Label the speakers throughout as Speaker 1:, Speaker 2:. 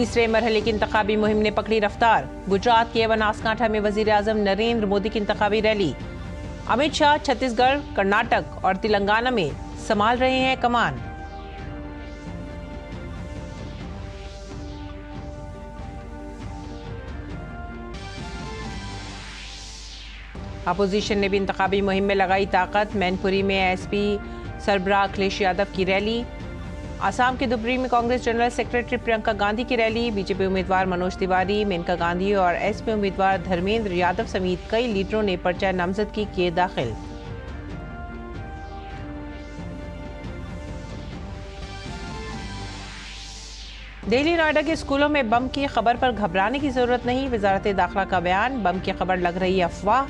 Speaker 1: तीसरे मरहले की इंतखाबी मुहिम ने पकड़ी रफ्तार। गुजरात के बनासकांठा में वजीर आजम नरेंद्र मोदी की इंतखाबी रैली। अमित शाह छत्तीसगढ़, कर्नाटक और तेलंगाना में संभाल रहे हैं कमान। अपोजिशन ने भी इंतखाबी मुहिम में लगाई ताकत। मैनपुरी में एसपी सरबराह अखिलेश यादव की रैली। आसाम के धुबरी में कांग्रेस जनरल सेक्रेटरी प्रियंका गांधी की रैली। बीजेपी उम्मीदवार मनोज तिवारी, मेनका गांधी और एसपी उम्मीदवार धर्मेंद्र यादव समेत कई लीडरों ने पर्चा नामजदगी किए दाखिल। दिल्ली नोएडा के स्कूलों में बम की खबर पर घबराने की जरूरत नहीं, वजारत दाखिला का बयान। बम की खबर लग रही अफवाह।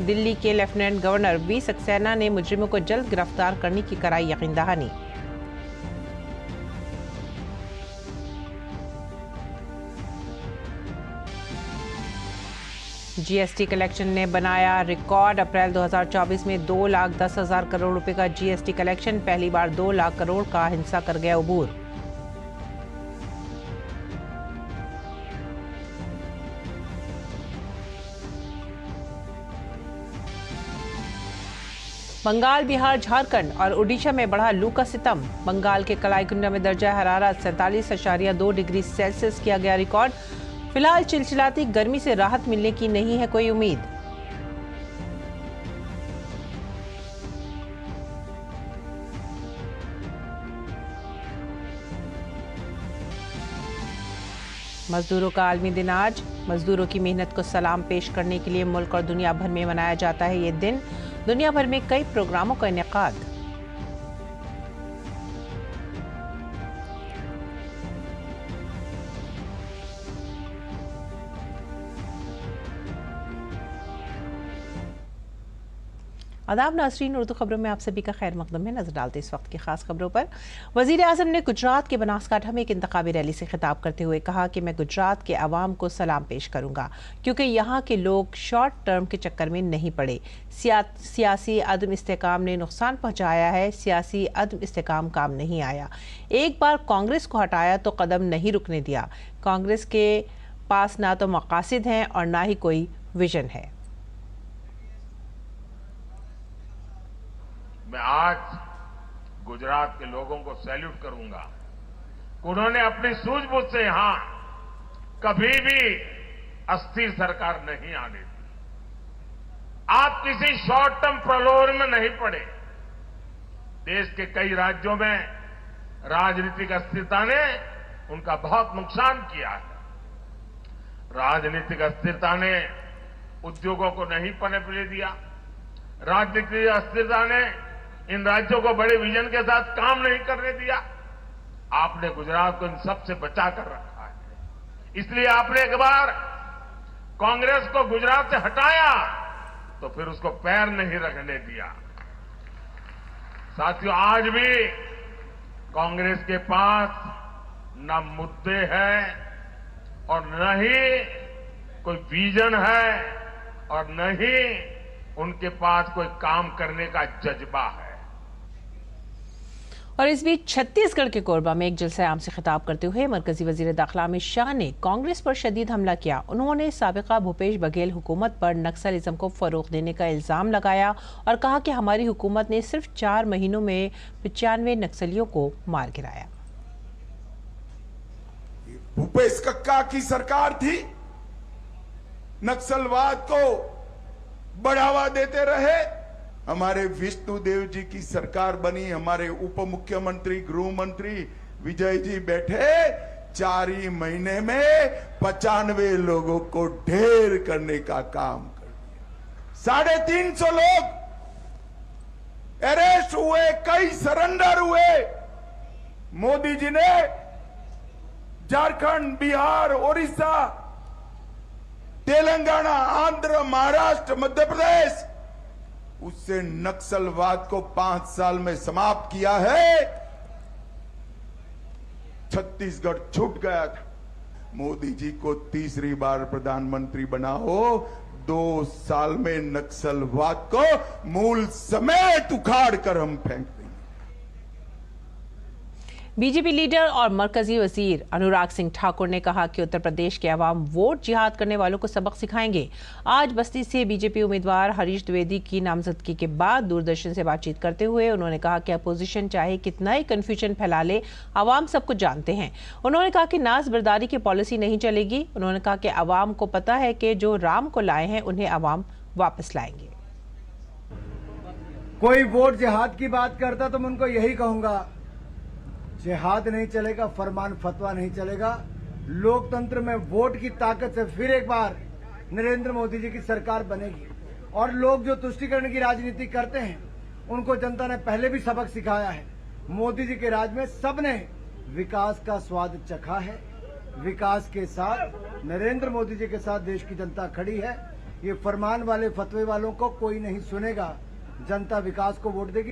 Speaker 1: दिल्ली के लेफ्टिनेंट गवर्नर वी सक्सेना ने मुजरिमों को जल्द गिरफ्तार करने की कराई यकीन दहानी। जीएसटी कलेक्शन ने बनाया रिकॉर्ड। अप्रैल 2024 में 2,10,000 करोड़ रुपए का जीएसटी कलेक्शन पहली बार 2 लाख करोड़ का हिस्सा कर गया अबूर। बंगाल, बिहार, झारखंड और ओडिशा में बढ़ा लू का सितम। बंगाल के कलाईकुंडा में दर्जा हरारत 47.2 डिग्री सेल्सियस किया गया रिकॉर्ड। फिलहाल चिलचिलाती गर्मी से राहत मिलने की नहीं है कोई उम्मीद। मजदूरों का आलमी दिन आज। मजदूरों की मेहनत को सलाम पेश करने के लिए मुल्क और दुनिया भर में मनाया जाता है ये दिन। दुनिया भर में कई प्रोग्रामों का इनेकाद। आदाब नाज़रीन, उर्दू खबरों में आप सभी का खैर मकदम है। नजर डालते इस वक्त की खास खबरों पर। वजीर आजम ने गुजरात के बनासकांठा में एक इंतखाबी रैली से खिताब करते हुए कहा कि मैं गुजरात के अवाम को सलाम पेश करूंगा, क्योंकि यहाँ के लोग शॉर्ट टर्म के चक्कर में नहीं पड़े। सियासी अदम इस्तेकाम ने नुकसान पहुंचाया है, सियासी अदम इस्तेकाम काम नहीं आया। एक बार कांग्रेस को हटाया तो कदम नहीं रुकने दिया। कांग्रेस के पास ना तो मकासिद हैं और ना ही कोई विजन है।
Speaker 2: मैं आज गुजरात के लोगों को सैल्यूट करूंगा। उन्होंने अपनी सूझबूझ से यहां कभी भी अस्थिर सरकार नहीं आने दी। आप किसी शॉर्ट टर्म प्रलोभन में नहीं पड़े। देश के कई राज्यों में राजनीतिक अस्थिरता ने उनका बहुत नुकसान किया है। राजनीतिक अस्थिरता ने उद्योगों को नहीं पनपने दिया। राजनीतिक अस्थिरता ने इन राज्यों को बड़े विजन के साथ काम नहीं करने दिया। आपने गुजरात को इन सब से बचा कर रखा है। इसलिए आपने एक बार कांग्रेस को गुजरात से हटाया तो फिर उसको पैर नहीं रखने दिया। साथियों, आज भी कांग्रेस के पास न मुद्दे हैं और न ही कोई विजन है और न ही उनके पास कोई काम करने का जज्बा है।
Speaker 1: और इस बीच छत्तीसगढ़ के कोरबा में एक जलसे आम से खिताब करते हुए मरकजी वजीर दाखिला अमित शाह ने कांग्रेस पर शदीद हमला किया। उन्होंने साबिका भूपेश बघेल हुकूमत पर नक्सलिज्म को फरोग देने का इल्जाम लगाया और कहा कि हमारी हुकूमत ने सिर्फ 4 महीनों में 95 नक्सलियों को मार गिराया।
Speaker 3: भूपेश कक्का की सरकार थी, नक्सलवाद को बढ़ावा देते रहे। हमारे विष्णुदेव जी की सरकार बनी, हमारे उप मुख्यमंत्री गृह मंत्री विजय जी बैठे, 4 ही महीने में 95 लोगों को ढेर करने का काम कर दिया। 350 लोग अरेस्ट हुए, कई सरेंडर हुए। मोदी जी ने झारखंड, बिहार, ओडिशा, तेलंगाना, आंध्र, महाराष्ट्र, मध्य प्रदेश, उससे नक्सलवाद को 5 साल में समाप्त किया है। छत्तीसगढ़ छूट गया था। मोदी जी को तीसरी बार प्रधानमंत्री बना हो, 2 साल में नक्सलवाद को मूल समेत उखाड़ कर हम फेंक देंगे।
Speaker 1: बीजेपी लीडर और मरकजी वजीर अनुराग सिंह ठाकुर ने कहा कि उत्तर प्रदेश के अवाम वोट जिहाद करने वालों को सबक सिखाएंगे। आज बस्ती से बीजेपी उम्मीदवार हरीश द्विवेदी की नामजदगी के बाद दूरदर्शन से बातचीत करते हुए उन्होंने कहा कि अपोजिशन चाहे कितना ही कंफ्यूजन फैला ले, अवाम सब कुछ जानते हैं। उन्होंने कहा कि नाज बर्दारी की पॉलिसी नहीं चलेगी। उन्होंने कहा कि अवाम को पता है कि जो राम को लाए हैं उन्हें अवाम वापस लाएंगे।
Speaker 4: कोई वोट जिहाद की बात करता तो मैं उनको यही कहूंगा, जिहाद नहीं चलेगा, फरमान फतवा नहीं चलेगा। लोकतंत्र में वोट की ताकत से फिर एक बार नरेंद्र मोदी जी की सरकार बनेगी। और लोग जो तुष्टीकरण की राजनीति करते हैं उनको जनता ने पहले भी सबक सिखाया है। मोदी जी के राज में सबने विकास का स्वाद चखा है। विकास के साथ नरेंद्र मोदी जी के साथ देश की जनता खड़ी है। ये फरमान वाले फतवे वालों को कोई नहीं सुनेगा। जनता विकास को वोट देगी।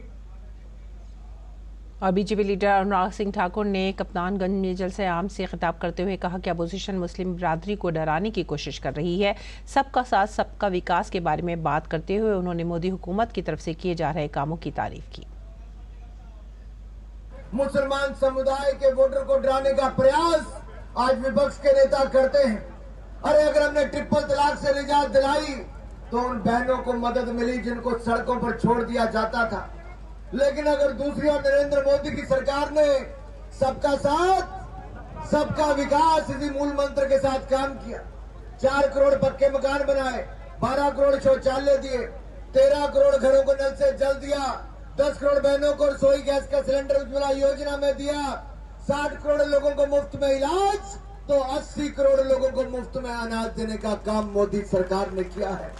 Speaker 1: और बीजेपी लीडर अनुराग सिंह ठाकुर ने कप्तानगंज में जलसे आम से खिताब करते हुए कहा कि अपोजिशन मुस्लिम बिरादरी को डराने की कोशिश कर रही है। सबका साथ सबका विकास के बारे में बात करते हुए उन्होंने मोदी हुकूमत की तरफ से किए जा रहे कामों की तारीफ की।
Speaker 4: मुसलमान समुदाय के वोटर को डराने का प्रयास आज विपक्ष के नेता करते हैं। अरे अगर हमने ट्रिपल तलाक से निजात दिलाई तो उन बहनों को मदद मिली जिनको सड़कों पर छोड़ दिया जाता था। लेकिन अगर दूसरी ओर नरेंद्र मोदी की सरकार ने सबका साथ सबका विकास इसी मूल मंत्र के साथ काम किया। 4 करोड़ पक्के मकान बनाए, 12 करोड़ शौचालय दिए, 13 करोड़ घरों को नल से जल दिया, 10 करोड़ बहनों को रसोई गैस का सिलेंडर उज्ज्वला योजना में दिया, 60 करोड़ लोगों को मुफ्त में इलाज, तो 80 करोड़ लोगों को मुफ्त में अनाज देने का काम मोदी सरकार ने किया है।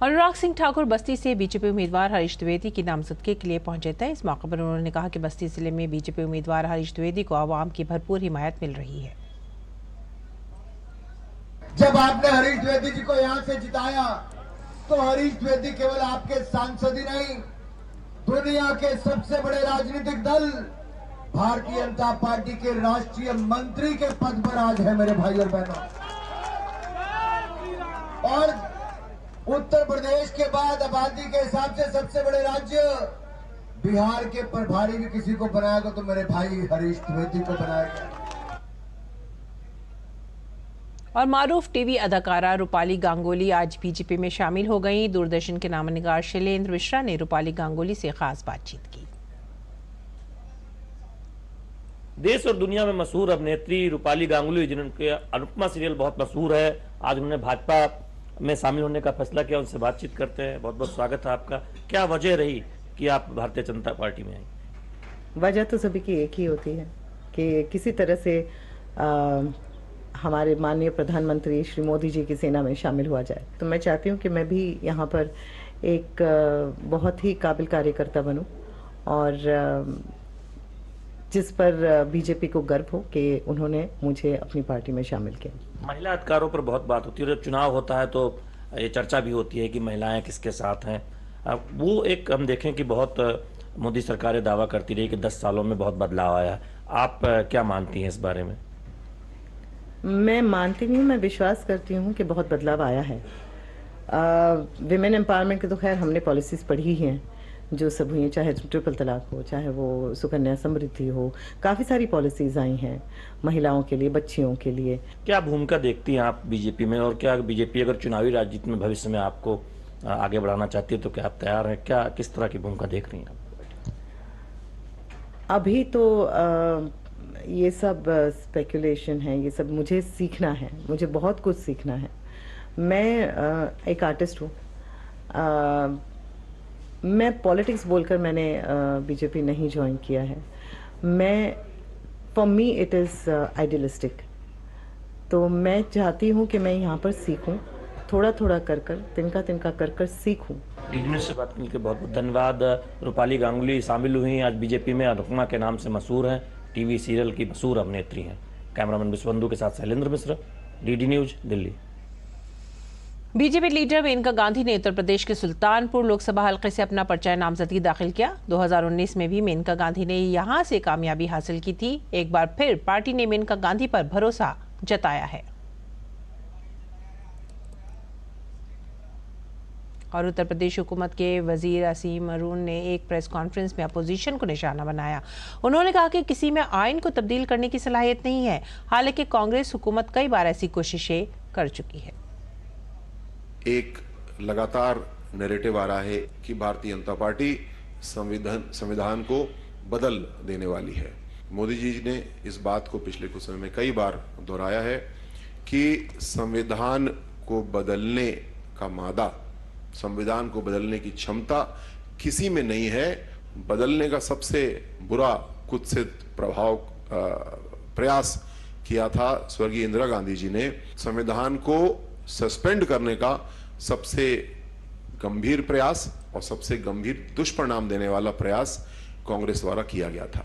Speaker 1: अनुराग सिंह ठाकुर बस्ती से बीजेपी उम्मीदवार हरीश द्विवेदी की नामजदगी के लिए पहुंचे थे। इस मौके पर उन्होंने कहा कि बस्ती जिले में बीजेपी उम्मीदवार हरीश द्विवेदी को आवाम की भरपूर हिमायत मिल रही है।
Speaker 4: जब आपने हरीश द्विवेदी जी को यहां से जिताया तो हरीश द्विवेदी केवल आपके सांसद ही नहीं, दुनिया के सबसे बड़े राजनीतिक दल भारतीय जनता पार्टी के राष्ट्रीय मंत्री के पद पर आज है मेरे भाई और बहनों। और उत्तर प्रदेश के बाद आबादी के हिसाब से सबसे बड़े राज्य बिहार के प्रभारी भी किसी को बनाएगा तो मेरे भाई हरीश द्विवेदी को बनाएगा।
Speaker 1: और मारूफ टीवी अदाकारा रूपाली गांगुली आज बीजेपी में शामिल हो गई। दूरदर्शन के नामनिगार शैलेंद्र मिश्रा ने रूपाली गांगुली से खास बातचीत की।
Speaker 5: देश और दुनिया में मशहूर अभिनेत्री रूपाली गांगुली, जिनके अनुपमा सीरियल बहुत मशहूर है, आज उन्होंने भाजपा में शामिल होने का फैसला किया। उनसे बातचीत करते हैं। बहुत बहुत स्वागत है आपका। क्या वजह रही कि आप भारतीय जनता पार्टी में आई?
Speaker 6: वजह तो सभी की एक ही होती है कि किसी तरह से हमारे माननीय प्रधानमंत्री श्री मोदी जी की सेना में शामिल हुआ जाए। तो मैं चाहती हूँ कि मैं भी यहाँ पर एक बहुत ही काबिल कार्यकर्ता बनूँ और जिस पर बीजेपी को गर्व हो कि उन्होंने मुझे अपनी पार्टी में शामिल किया।
Speaker 5: महिला अधिकारों पर बहुत बात होती है। जब चुनाव होता है तो ये चर्चा भी होती है कि महिलाएं किसके साथ हैं। वो एक हम देखें कि बहुत मोदी सरकारें दावा करती रही कि 10 सालों में बहुत बदलाव आया। आप क्या मानती हैं इस बारे में?
Speaker 6: मैं मानती नहीं, मैं विश्वास करती हूँ कि बहुत बदलाव आया है। विमेन एम्पावरमेंट की तो खैर हमने पॉलिसीज पढ़ी ही हैं जो सब हुई, चाहे ट्रिपल तलाक हो, चाहे वो सुकन्या समृद्धि हो, काफ़ी सारी पॉलिसीज आई हैं महिलाओं के लिए, बच्चियों के लिए।
Speaker 5: क्या भूमिका देखती हैं आप बीजेपी में, और क्या बीजेपी अगर चुनावी राजनीति में भविष्य में आपको आगे बढ़ाना चाहती है तो क्या आप तैयार हैं? क्या किस तरह की भूमिका देख रही हैं आप?
Speaker 6: अभी तो ये सब स्पेकुलेशन है, ये सब मुझे सीखना है, मुझे बहुत कुछ सीखना है। मैं एक आर्टिस्ट हूँ। मैं पॉलिटिक्स बोलकर मैंने बीजेपी नहीं ज्वाइन किया है। For me it is idealistic. तो मैं चाहती हूँ कि मैं यहाँ पर सीखूँ, थोड़ा थोड़ा कर कर, तिनका तिनका कर कर सीखूँ।
Speaker 5: डीडी से बात करने के बहुत बहुत धन्यवाद। रूपाली गांगुली शामिल हुई आज बीजेपी में, अनुपमा के नाम से मशहूर हैं, टीवी सीरियल की मशहूर अभिनेत्री हैं। कैमरामैन विश्वबंधु के साथ Shailendra Mishra, DD News, Delhi.
Speaker 1: BJP leader Maneka Gandhi ने उत्तर प्रदेश के सुल्तानपुर लोकसभा हलके से अपना पर्चा नामजदगी दाखिल किया। 2019 में भी मेनका गांधी ने यहां से कामयाबी हासिल की थी। एक बार फिर पार्टी ने मेनका गांधी पर भरोसा जताया है। और उत्तर प्रदेश हुकूमत के वजीर असीम अरून ने एक प्रेस कॉन्फ्रेंस में अपोजिशन को निशाना बनाया। उन्होंने कहा कि किसी में आइन को तब्दील करने की सलाहियत नहीं है, हालांकि कांग्रेस हुकूमत कई बार ऐसी कोशिशें कर चुकी है।
Speaker 7: एक लगातार नैरेटिव आ रहा है कि भारतीय जनता पार्टी संविधान को बदल देने वाली है। मोदी जी ने इस बात को पिछले कुछ समय में कई बार दोहराया है कि संविधान को बदलने का मादा, संविधान को बदलने की क्षमता किसी में नहीं है। बदलने का सबसे बुरा कुत्सित प्रयास किया था स्वर्गीय इंदिरा गांधी जी ने। संविधान को सस्पेंड करने का सबसे गंभीर प्रयास और सबसे गंभीर दुष्परिणाम देने वाला प्रयास कांग्रेस द्वारा किया गया था।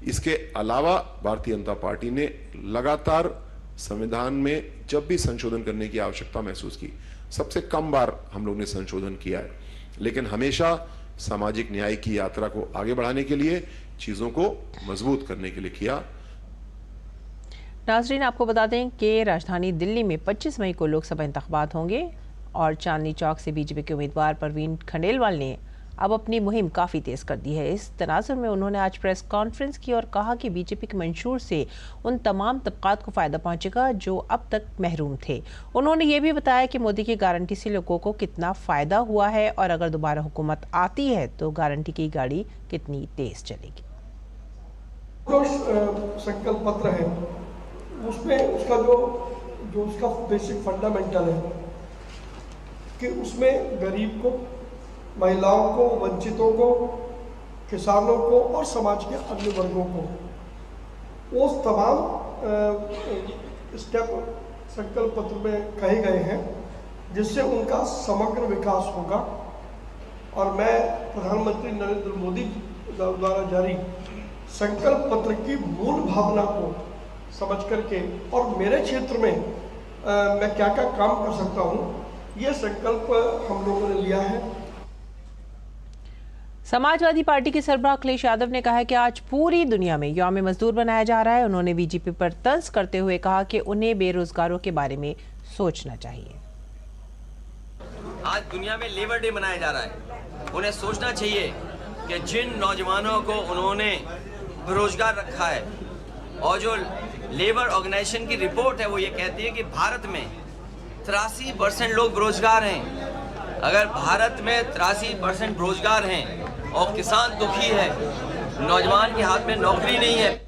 Speaker 7: इसके अलावा भारतीय जनता पार्टी ने लगातार संविधान में जब भी संशोधन करने की आवश्यकता महसूस की, सबसे कम बार हम लोग ने संशोधन किया है, लेकिन हमेशा सामाजिक न्याय की यात्रा को आगे बढ़ाने के लिए, चीजों को मजबूत करने के लिए किया।
Speaker 1: नाजरीन, आपको बता दें कि राजधानी दिल्ली में 25 मई को लोकसभा इंतखाबात होंगे और चांदनी चौक से बीजेपी के उम्मीदवार परवीन खंडेलवाल ने अब अपनी मुहिम काफ़ी तेज कर दी है। इस तनाजुर में उन्होंने आज प्रेस कॉन्फ्रेंस की और कहा कि बीजेपी के मंशूर से उन तमाम तबकात को फ़ायदा पहुंचेगा जो अब तक महरूम थे। उन्होंने ये भी बताया कि मोदी की गारंटी से लोगों को कितना फ़ायदा हुआ है और अगर दोबारा हुकूमत आती है तो गारंटी की गाड़ी कितनी तेज चलेगी।
Speaker 8: जो संकल्प पत्र है उसमें उसका जो उसका बेसिक फंडामेंटल है कि उसमें गरीब को, महिलाओं को, वंचितों को, किसानों को और समाज के अन्य वर्गों को वो तमाम स्टेप संकल्प पत्र में कहे गए हैं जिससे उनका समग्र विकास होगा। और मैं प्रधानमंत्री नरेंद्र मोदी द्वारा जारी संकल्प पत्र की मूल भावना को समझ करके और मेरे क्षेत्र में मैं क्या क्या काम कर सकता हूँ, ये संकल्प हम लोगों ने लिया है।
Speaker 1: समाजवादी पार्टी के सरबराह अखिलेश यादव ने कहा है कि आज पूरी दुनिया में यौम मजदूर बनाया जा रहा है। उन्होंने बीजेपी पर तंज करते हुए कहा कि उन्हें बेरोजगारों के बारे में सोचना चाहिए।
Speaker 9: आज दुनिया में लेबर डे मनाया जा रहा है, उन्हें सोचना चाहिए कि जिन नौजवानों को उन्होंने बेरोजगार रखा है और जो लेबर ऑर्गेनाइजेशन की रिपोर्ट है वो ये कहती है कि भारत में 83% लोग बेरोजगार हैं। अगर भारत में 83% बेरोजगार हैं और किसान दुखी है, नौजवान के हाथ में नौकरी नहीं है।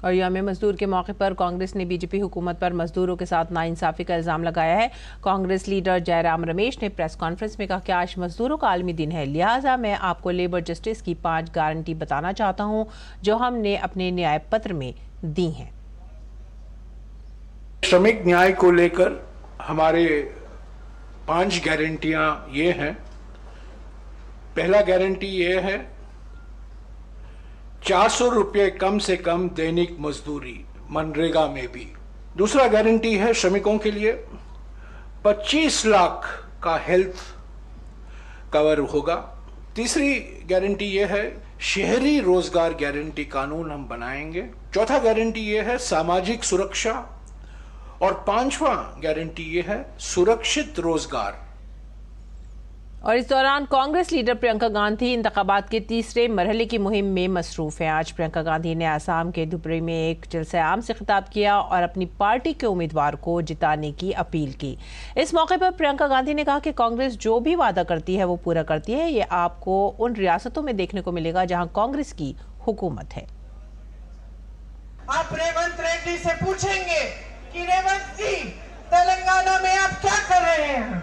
Speaker 1: और यौम मजदूर के मौके पर कांग्रेस ने बीजेपी हुकूमत पर मजदूरों के साथ नाइंसाफी का इल्जाम लगाया है। कांग्रेस लीडर जयराम रमेश ने प्रेस कॉन्फ्रेंस में कहा कि आज मजदूरों का आलमी दिन है, लिहाजा मैं आपको लेबर जस्टिस की 5 गारंटी बताना चाहता हूं जो हमने अपने न्याय पत्र में दी हैं।
Speaker 10: श्रमिक न्याय को लेकर हमारे 5 गारंटियां ये हैं। पहला गारंटी ये है 400 रुपये कम से कम दैनिक मजदूरी मनरेगा में भी। दूसरा गारंटी है श्रमिकों के लिए 25 लाख का हेल्थ कवर होगा। तीसरी गारंटी ये है शहरी रोजगार गारंटी कानून हम बनाएंगे। चौथा गारंटी ये है सामाजिक सुरक्षा और 5वां गारंटी ये है सुरक्षित रोजगार।
Speaker 1: और इस दौरान कांग्रेस लीडर प्रियंका गांधी इंतखाबात के तीसरे मरहले की मुहिम में मसरूफ हैं। आज प्रियंका गांधी ने आसाम के धुबरी में एक जलसे आम से खिताब किया और अपनी पार्टी के उम्मीदवार को जिताने की अपील की। इस मौके पर प्रियंका गांधी ने कहा कि कांग्रेस जो भी वादा करती है वो पूरा करती है। ये आपको उन रियासतों में देखने को मिलेगा जहां कांग्रेस की हुकूमत है।
Speaker 11: आप रेवंत रेड्डी से पूछेंगे कि रेवंत जी तेलंगाना में आप क्या कर रहे हैं,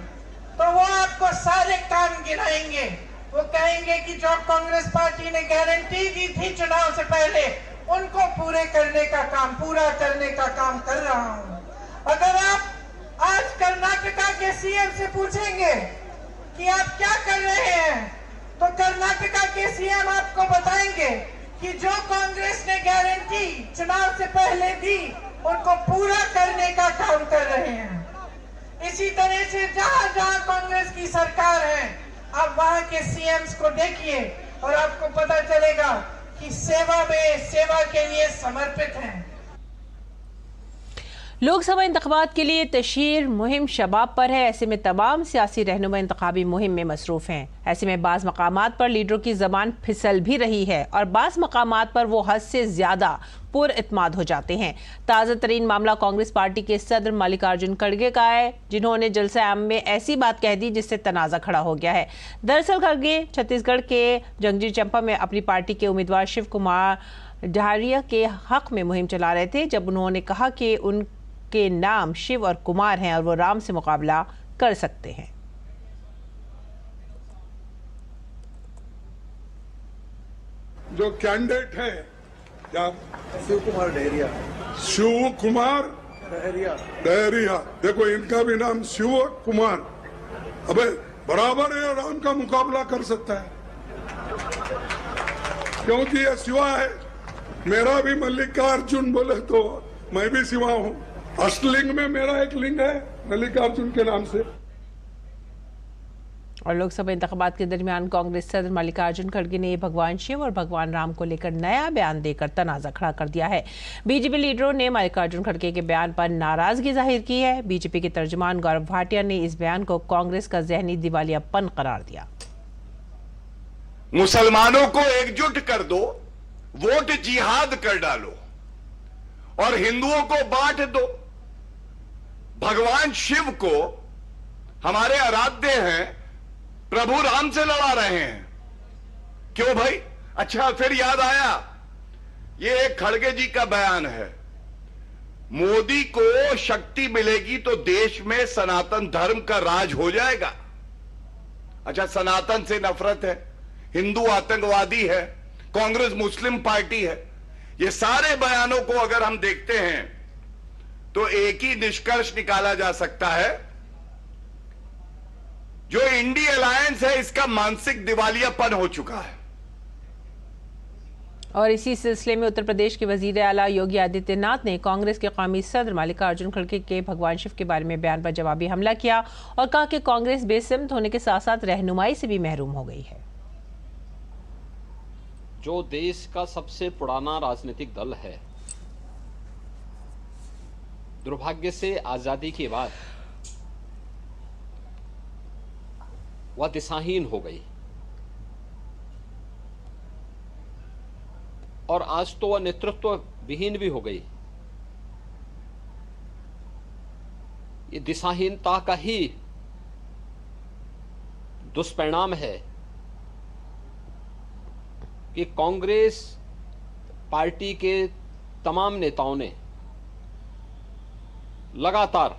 Speaker 11: तो वो आपको सारे काम गिनाएंगे। वो कहेंगे कि जो कांग्रेस पार्टी ने गारंटी दी थी चुनाव से पहले उनको पूरा करने का काम कर रहा हूँ। अगर आप आज कर्नाटका के सीएम से पूछेंगे कि आप क्या कर रहे हैं, तो कर्नाटका के सीएम आपको बताएंगे कि जो कांग्रेस ने गारंटी चुनाव से पहले दी उनको पूरा करने का काम कर रहे हैं। इसी तरह से जहां जहां कांग्रेस की सरकार है, आप वहां के सीएम्स को देखिए और आपको पता चलेगा कि सेवा के लिए समर्पित हैं।
Speaker 1: लोकसभा इंतखाबात के लिए तशहीर मुहिम शबाब पर है। ऐसे में तमाम सियासी रहनुमा इंतखाबी मुहिम में मसरूफ हैं। ऐसे में बाज़ मकामात पर लीडरों की जबान फिसल भी रही है और बाज़ मकामात पर वो हद से ज्यादा पुरइत्माद हो जाते हैं। ताज़ा तरीन मामला कांग्रेस पार्टी के सदर मल्लिकार्जुन खड़गे का है, जिन्होंने जलसा आम में ऐसी बात कह दी जिससे तनाज़ा खड़ा हो गया है। दरअसल खड़गे छत्तीसगढ़ के जंगजी चंपा में अपनी पार्टी के उम्मीदवार शिव कुमार डहरिया के हक में मुहिम चला रहे थे, जब उन्होंने कहा कि उनके नाम शिव और कुमार हैं और वो राम से मुकाबला कर सकते हैं।
Speaker 12: जो कैंडिडेट है क्या?
Speaker 13: शिव कुमार डहरिया।
Speaker 12: शिव कुमार डहरिया। देखो इनका भी नाम शिव कुमार, अबे बराबर है, राम का मुकाबला कर सकता है क्योंकि ये शिवा है। मेरा भी मल्लिकार्जुन बोले तो मैं भी शिवा हूँ। अष्टलिंग में मेरा एक लिंग है मल्लिकार्जुन के नाम से।
Speaker 1: और लोकसभा इंतखाबात के दरमियान कांग्रेस सदर मल्लिकार्जुन खड़गे ने भगवान शिव और भगवान राम को लेकर नया बयान देकर तनाज़ा खड़ा कर दिया है। बीजेपी लीडरों ने मल्लिकार्जुन खड़गे के बयान पर नाराजगी जाहिर की है। बीजेपी के तर्जुमान गौरव भाटिया ने इस बयान को कांग्रेस का जहनी दिवालियापन करार दिया।
Speaker 14: मुसलमानों को एकजुट कर दो, वोट जिहाद कर डालो और हिंदुओं को बांट दो। भगवान शिव को हमारे आराध्य हैं, प्रभु राम से लड़ा रहे हैं। क्यों भाई? अच्छा फिर याद आया, ये एक खड़गे जी का बयान है। मोदी को शक्ति मिलेगी तो देश में सनातन धर्म का राज हो जाएगा। अच्छा, सनातन से नफरत है, हिंदू आतंकवादी है, कांग्रेस मुस्लिम पार्टी है। ये सारे बयानों को अगर हम देखते हैं तो एक ही निष्कर्ष निकाला जा सकता है, जो इंडिया अलायंस है इसका मानसिक दिवालियापन हो चुका है।
Speaker 1: और इसी सिलसिले में उत्तर प्रदेश के वजीर आला योगी आदित्यनाथ ने कांग्रेस के कौमी सदर मल्लिकार्जुन खड़गे के भगवान शिव के बारे में बयान पर जवाबी हमला किया और कहा कि कांग्रेस बेसिमत होने के साथ साथ रहनुमाई से भी महरूम हो गई है।
Speaker 15: जो देश का सबसे पुराना राजनीतिक दल है, दुर्भाग्य से आजादी के बाद वह दिशाहीन हो गई और आज तो वह नेतृत्व विहीन भी हो गई। ये दिशाहीनता का ही दुष्परिणाम है कि कांग्रेस पार्टी के तमाम नेताओं ने लगातार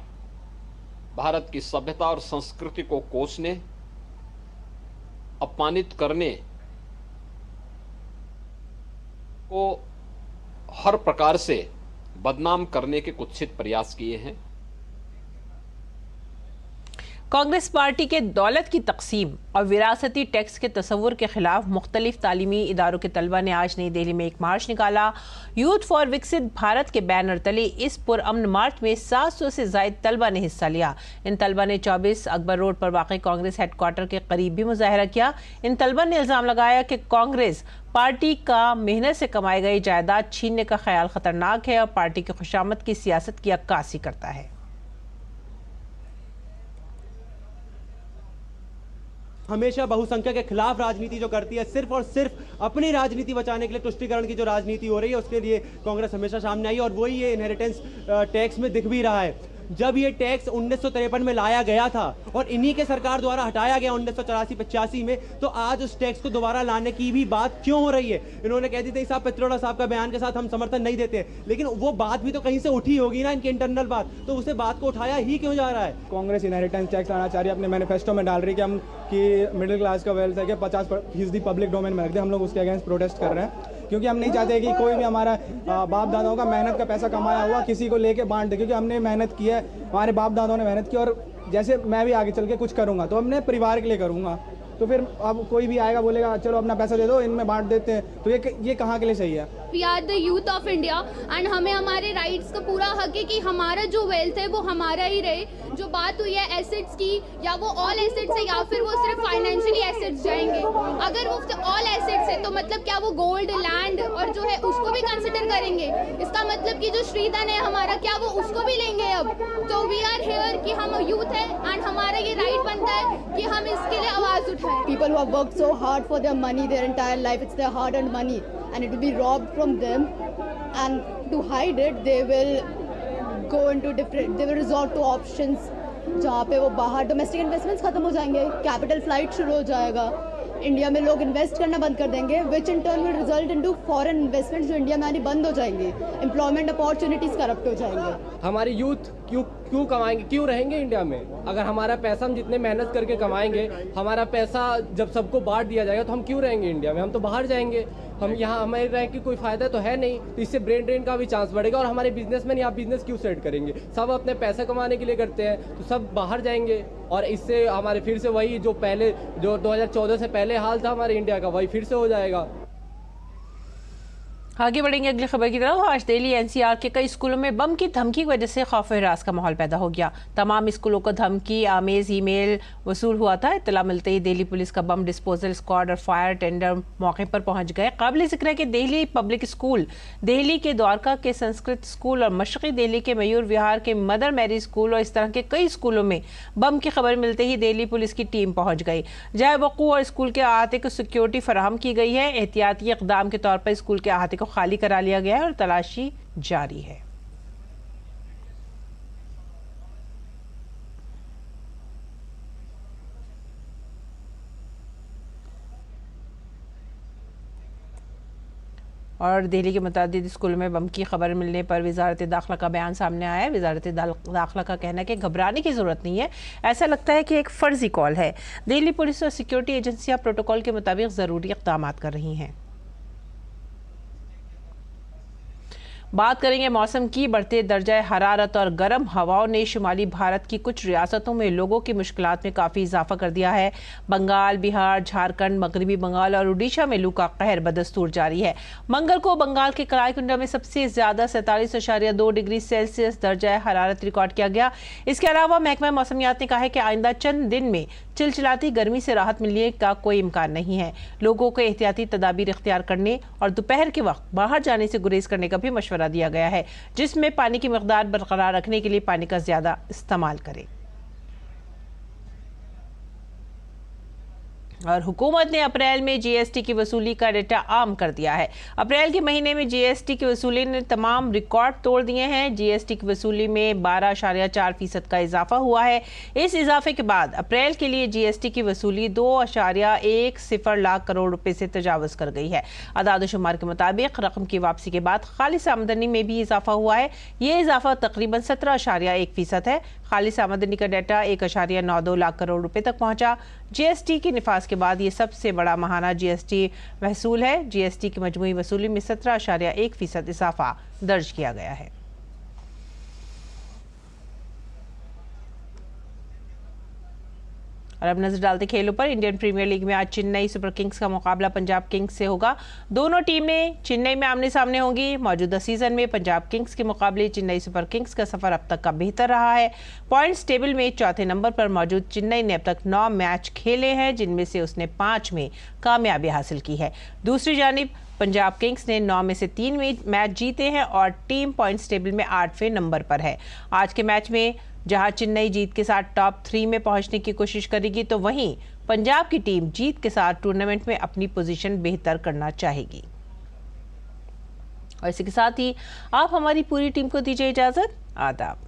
Speaker 15: भारत की सभ्यता और संस्कृति को कोसने, अपमानित करने को हर प्रकार से बदनाम करने के कुत्सित प्रयास किए हैं।
Speaker 1: कांग्रेस पार्टी के दौलत की तकसीम और विरासती टैक्स के तस्वुर के खिलाफ मुख्तलिफ तालीमी इदारों के तलबा ने आज नई दिल्ली में एक मार्च निकाला। यूथ फॉर विकसित भारत के बैनर तले इस पुरअमन मार्च में 700 से ज्यादा तलबा ने हिस्सा लिया। इन तलबा ने 24 अकबर रोड पर वाक़ई कांग्रेस हेडक्वार्टर के करीब भी मुजाहरा किया। इन तलबा ने इल्जाम लगाया कि कांग्रेस पार्टी का मेहनत से कमाई गई जायदाद छीनने का ख्याल खतरनाक है और पार्टी की खुशामद की सियासत की अक्कासी करता है।
Speaker 16: हमेशा बहुसंख्यक के खिलाफ राजनीति जो करती है, सिर्फ और सिर्फ अपनी राजनीति बचाने के लिए तुष्टीकरण की जो राजनीति हो रही है उसके लिए कांग्रेस हमेशा सामने आई और वही ये इनहेरिटेंस टैक्स में दिख भी रहा है। जब ये टैक्स 1953 में लाया गया था और इन्हीं के सरकार द्वारा हटाया गया 1984-85 में, तो आज उस टैक्स को दोबारा लाने की भी बात क्यों हो रही है? इन्होंने कह दी थी साहब पित्रोड़ा साहब का बयान के साथ हम समर्थन नहीं देते, लेकिन वो बात भी तो कहीं से उठी होगी ना, इनकी इंटरनल बात, तो उसे बात को उठाया ही क्यों जा रहा है?
Speaker 17: कांग्रेस इनहेरिटेंस टैक्स लाना चाह रही है, अपने मैनिफेस्टो में डाल रही है कि मिडिल क्लास का वेल्थ है कि 50% पब्लिक डोमेन में रख दे। हम लोग उसके अगेंस्ट प्रोटेस्ट कर रहे हैं क्योंकि हम नहीं चाहते कि कोई भी हमारा बाप दादाओं का मेहनत का पैसा कमाया हुआ किसी को लेके बांट दे, क्योंकि हमने मेहनत की है, हमारे बाप दादाओं ने मेहनत की और जैसे मैं भी आगे चल के कुछ करूँगा तो अपने परिवार के लिए करूँगा। तो फिर अब कोई भी आएगा बोलेगा चलो अपना पैसा दे दो, इनमें बांट देते हैं, तो ये कहाँ के लिए सही है?
Speaker 18: We are the youth of India and हमें हमारे राइट्स का पूरा हक है कि हमारा जो वेल्थ है वो हमारा ही रहे। जो बात हुई है एसेट्स की, या वो ऑल एसेट्स है या फिर वो सिर्फ फाइनेंशियली एसेट्स जाएंगे। अगर वो ऑल एसेट्स है तो मतलब क्या वो गोल्ड, लैंड और जो है उसको भी कंसिडर करेंगे? इसका मतलब कि जो श्रीधन है हमारा, क्या वो उसको भी लेंगे? सब। तो वी आर हियर कि हम यूथ है एंड हमारा ये राइट बनता है कि हम इसके लिए आवाज़ उठाएं।
Speaker 13: People who have worked so hard for their money their entire life, it's their hard-earned money and it will be robbed from them, and to hide it they will resort to options जहाँ पे वो बाहर domestic investments खत्म हो जाएंगे, capital flight शुरू हो जाएगा, इंडिया में लोग इन्वेस्ट करना बंद कर देंगे, which in turn will result into foreign investments जो इंडिया में आनी बंद हो जाएंगी, एम्प्लॉयमेंट अपॉर्चुनिटीज करप्ट हो जाएंगे।
Speaker 19: हमारी यूथ क्यों कमाएंगे, क्यों रहेंगे इंडिया में? अगर हमारा पैसा हम जितने मेहनत करके कमाएंगे, हमारा पैसा जब सबको बांट दिया जाएगा तो हम क्यों रहेंगे इंडिया में? हम तो बाहर जाएंगे, हम यहाँ हमारे रह के कोई फायदा तो है नहीं। तो इससे ब्रेन ड्रेन का भी चांस बढ़ेगा और हमारे बिजनेसमैन यहाँ बिजनेस क्यों सेट करेंगे? सब अपने पैसे कमाने के लिए करते हैं, तो सब बाहर जाएंगे और इससे हमारे फिर से वही जो 2014 से पहले हाल था हमारे इंडिया का, वही फिर से हो जाएगा।
Speaker 1: आगे बढ़ेंगे अगली खबर की तरफ। आज दिल्ली एनसीआर के कई स्कूलों में बम की धमकी की वजह से खौफ हरास का माहौल पैदा हो गया। तमाम स्कूलों को धमकी आमेज ईमेल वसूल हुआ था। इत्तला मिलते ही दिल्ली पुलिस का बम डिस्पोजल स्क्वाड और फायर टेंडर मौके पर पहुंच गए। काबिल जिक्र है कि दिल्ली पब्लिक स्कूल, दिल्ली के द्वारका के संस्कृत स्कूल और मशरक़ी दिल्ली के मयूर विहार के मदर मैरी स्कूल और इस तरह के कई स्कूलों में बम की खबर मिलते ही दिल्ली पुलिस की टीम पहुंच गई। जाए वक़ू और स्कूल के अहाते को सिक्योरिटी फराहम की गई है। एहतियाती इक़दाम के तौर पर स्कूल के अहाते को खाली करा लिया गया है और तलाशी जारी है। और दिल्ली के मुतादिद स्कूलों में बम की खबर मिलने पर वजारत दाखिला का बयान सामने आया है। वजारत दाखिला का कहना है कि घबराने की ज़रूरत नहीं है, ऐसा लगता है कि एक फ़र्ज़ी कॉल है। दिल्ली पुलिस और सिक्योरिटी एजेंसियां प्रोटोकॉल के मुताबिक ज़रूरी इक़दाम कर रही हैं। बात करेंगे मौसम की। बढ़ते दर्जा हरारत और गर्म हवाओं ने शुमाली भारत की कुछ रियासतों में लोगों की मुश्किलात में काफ़ी इजाफा कर दिया है। बंगाल, बिहार, झारखंड, मगरबी बंगाल और उड़ीसा में लू का कहर बदस्तूर जारी है। मंगल को बंगाल के कराईकुंडा में सबसे ज़्यादा 47.2 डिग्री सेल्सियस दर्जा हरारत रिकॉर्ड किया गया। इसके अलावा महकमा मौसमियात ने कहा है कि आइंदा चंद दिन में चिलचिलाती गर्मी से राहत मिलने का कोई इम्कान नहीं है। लोगों को एहतियाती तदाबीर इख्तियार करने और दोपहर के वक्त बाहर जाने से गुरेज करने का भी मशवरा दिया गया है, जिसमें पानी की मिकदार बरकरार रखने के लिए पानी का ज्यादा इस्तेमाल करें। और हुकूमत ने अप्रैल में जीएसटी की वसूली का डेटा आम कर दिया है। अप्रैल के महीने में जीएसटी की वसूली ने तमाम रिकॉर्ड तोड़ दिए हैं। जीएसटी की वसूली में 12.4% का इजाफा हुआ है। इस इजाफे के बाद अप्रैल के लिए जीएसटी की वसूली 2.10 लाख करोड़ रुपए से तजावज़ कर गई है। अदाद-ओ-शुमार के मुताबिक रकम की वापसी के बाद खालिस आमदनी में भी इजाफा हुआ है। ये इजाफा तकरीबन 17.1% है। खालिस आमदनी का डाटा 1.92 लाख करोड़ रुपए तक पहुंचा। जीएसटी की निफाज के बाद ये सबसे बड़ा माहाना जीएसटी महसूल है। जीएसटी की मजमूई वसूली में 17.1% इजाफा दर्ज किया गया है। और अब नजर डालते खेलों पर। इंडियन प्रीमियर लीग में आज चेन्नई सुपर किंग्स का मुकाबला पंजाब किंग्स से होगा। दोनों टीमें चेन्नई में आमने सामने होंगी। मौजूदा सीजन में पंजाब किंग्स के मुकाबले चेन्नई सुपर किंग्स का सफर अब तक का बेहतर रहा है। पॉइंट्स टेबल में चौथे नंबर पर मौजूद चेन्नई ने अब तक 9 मैच खेले हैं, जिनमें से उसने 5 में कामयाबी हासिल की है। दूसरी जानिब पंजाब किंग्स ने 9 में से 3 मैच जीते हैं और टीम पॉइंट्स टेबल में 8वें नंबर पर है। आज के मैच में जहां चेन्नई जीत के साथ टॉप 3 में पहुंचने की कोशिश करेगी, तो वहीं पंजाब की टीम जीत के साथ टूर्नामेंट में अपनी पोजीशन बेहतर करना चाहेगी। और इसी के साथ ही आप हमारी पूरी टीम को दीजिए इजाजत। आदाब।